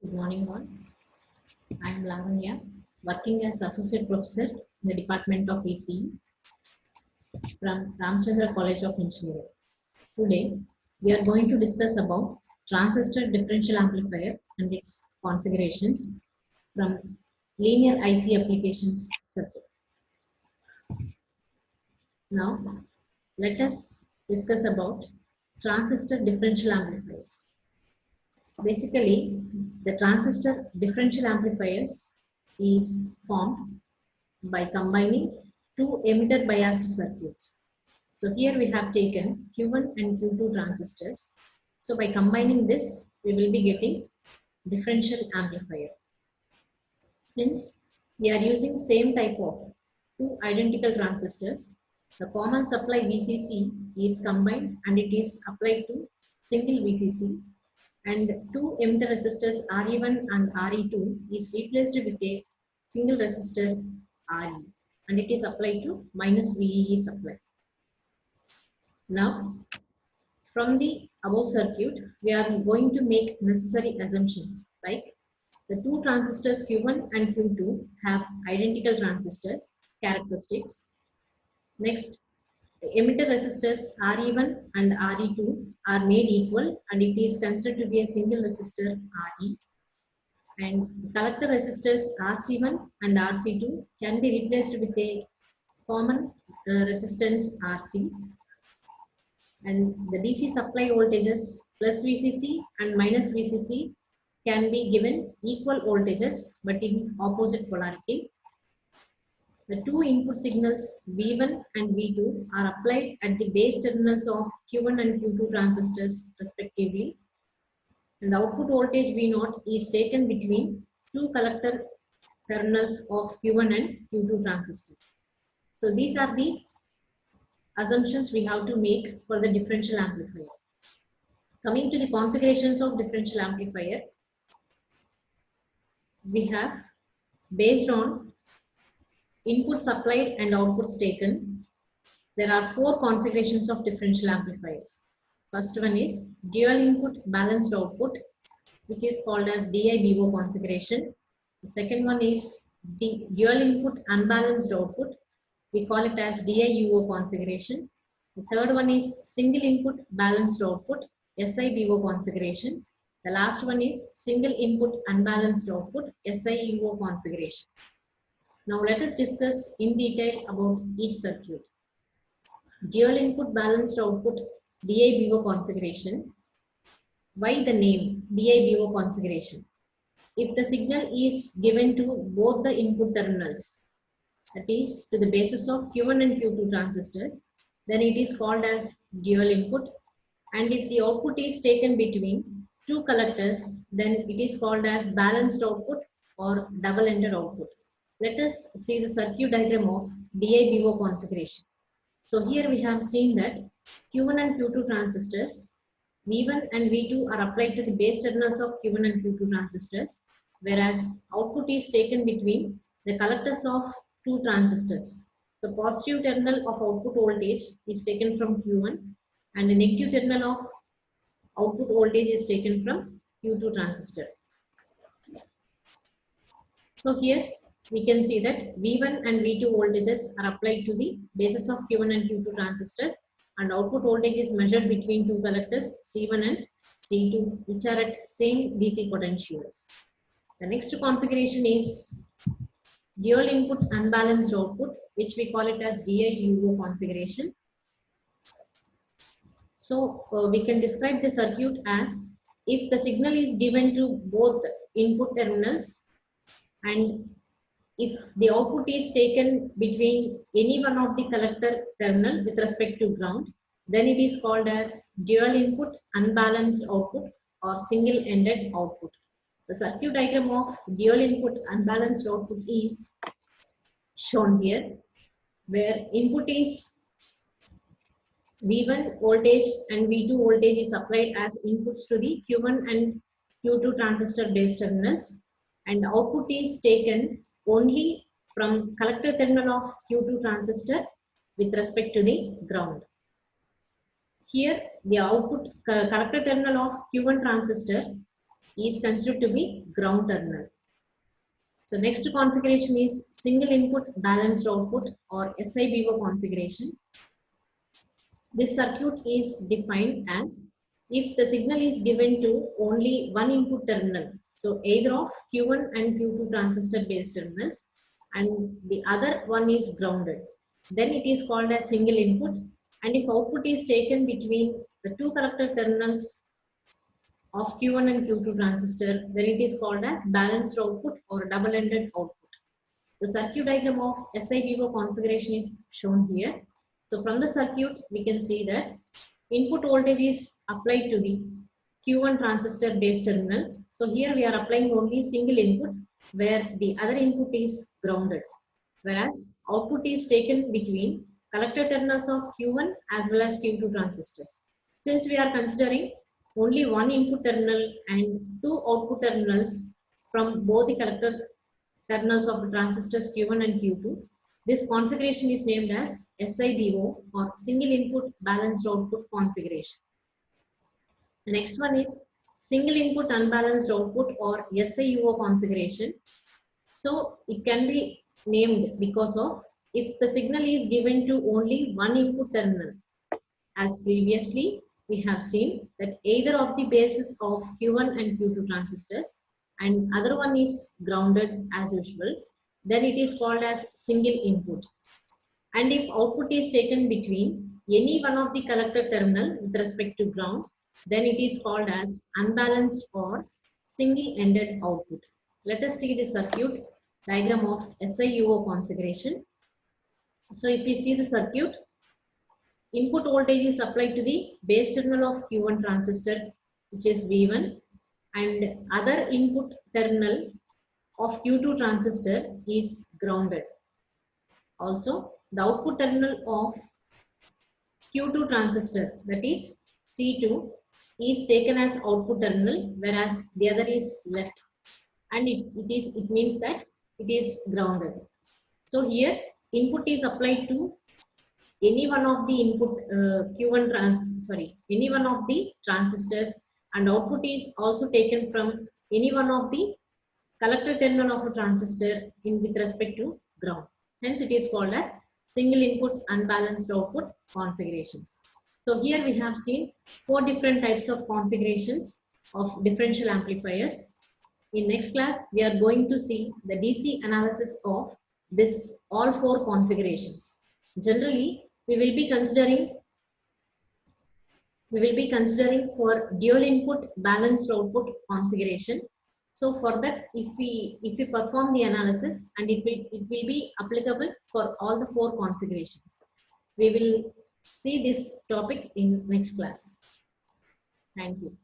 Good morning, all. I am Lavanya, working as Associate Professor in the Department of ECE from Ramchandra College of Engineering. Today, we are going to discuss about transistor differential amplifier and its configurations from linear IC applications subject. Now, let us discuss about transistor differential amplifiers. Basically, the transistor differential amplifiers is formed by combining two emitter biased circuits. So here we have taken Q1 and Q2 transistors. So by combining this, we will be getting differential amplifier. Since we are using same type of two identical transistors, the common supply VCC is combined and it is applied to single VCC, and two emitter resistors RE1 and RE2 is replaced with a single resistor RE, and it is applied to minus VEE supply. Now, from the above circuit, we are going to make necessary assumptions like the two transistors Q1 and Q2 have identical transistors characteristics. Next, the emitter resistors RE1 and RE2 are made equal and it is considered to be a single resistor RE. And the collector resistors RC1 and RC2 can be replaced with a common resistance RC. And the DC supply voltages plus VCC and minus VCC can be given equal voltages but in opposite polarity. The two input signals V1 and V2 are applied at the base terminals of Q1 and Q2 transistors respectively. And the output voltage V0 is taken between two collector terminals of Q1 and Q2 transistors. So these are the assumptions we have to make for the differential amplifier. Coming to the configurations of differential amplifier, we have based on input supplied and outputs taken, there are four configurations of differential amplifiers. First one is dual input balanced output, which is called as DIBO configuration. The second one is the dual input unbalanced output. We call it as DIUO configuration. The third one is single input balanced output, SIBO configuration. The last one is single input unbalanced output, SIUO configuration. Now let us discuss in detail about each circuit. Dual input balanced output DIBO configuration. Why the name DIBO configuration? If the signal is given to both the input terminals, that is to the basis of Q1 and Q2 transistors, then it is called as dual input. And if the output is taken between two collectors, then it is called as balanced output or double-ended output. Let us see the circuit diagram of DIBO configuration. So here we have seen that Q1 and Q2 transistors, V1 and V2 are applied to the base terminals of Q1 and Q2 transistors, whereas output is taken between the collectors of two transistors. The positive terminal of output voltage is taken from Q1 and the negative terminal of output voltage is taken from Q2 transistor. So here we can see that V1 and V2 voltages are applied to the basis of Q1 and Q2 transistors, and output voltage is measured between two collectors C1 and C2, which are at same DC potentials. The next configuration is dual input unbalanced output, which we call it as DIUO configuration. So we can describe the circuit as if the signal is given to both input terminals and if the output is taken between any one of the collector terminal with respect to ground, then it is called as dual input unbalanced output or single-ended output. The circuit diagram of dual input unbalanced output is shown here, where input is V1 voltage and V2 voltage is applied as inputs to the Q1 and Q2 transistor base terminals, and output is taken only from collector terminal of Q2 transistor with respect to the ground. Here the output collector terminal of Q1 transistor is considered to be ground terminal. So next configuration is single input balanced output or SIBO configuration. This circuit is defined as if the signal is given to only one input terminal, so either of Q1 and Q2 transistor based terminals, and the other one is grounded, then it is called as single input. And if output is taken between the two collector terminals of Q1 and Q2 transistor, then it is called as balanced output or double-ended output. The circuit diagram of SIBO configuration is shown here. So from the circuit, we can see that input voltage is applied to the Q1 transistor base terminal. So here we are applying only single input where the other input is grounded, whereas output is taken between collector terminals of Q1 as well as Q2 transistors. Since we are considering only one input terminal and two output terminals from both the collector terminals of the transistors Q1 and Q2, this configuration is named as SIBO or single input balanced output configuration. The next one is single input unbalanced output or SIUO configuration. So it can be named because of if the signal is given to only one input terminal. As previously we have seen that either of the bases of Q1 and Q2 transistors and other one is grounded as usual, then it is called as single input. And if output is taken between any one of the collector terminal with respect to ground, then it is called as unbalanced or single-ended output. Let us see the circuit diagram of SIUO configuration. So if we see the circuit, input voltage is applied to the base terminal of Q1 transistor, which is V1, and other input terminal of Q2 transistor is grounded. Also, the output terminal of Q2 transistor, that is C2, is taken as output terminal, whereas the other is left, and it means that it is grounded. So here input is applied to any one of the input any one of the transistors, and output is also taken from any one of the collector terminal of a transistor with respect to ground. Hence it is called as single input unbalanced output configurations. So here we have seen 4 different types of configurations of differential amplifiers. In next class, we are going to see the DC analysis of this all 4 configurations. Generally, we will be considering for dual input balanced output configuration. So for that, if we perform the analysis, and it will be applicable for all the 4 configurations. We will see this topic in next class. Thank you.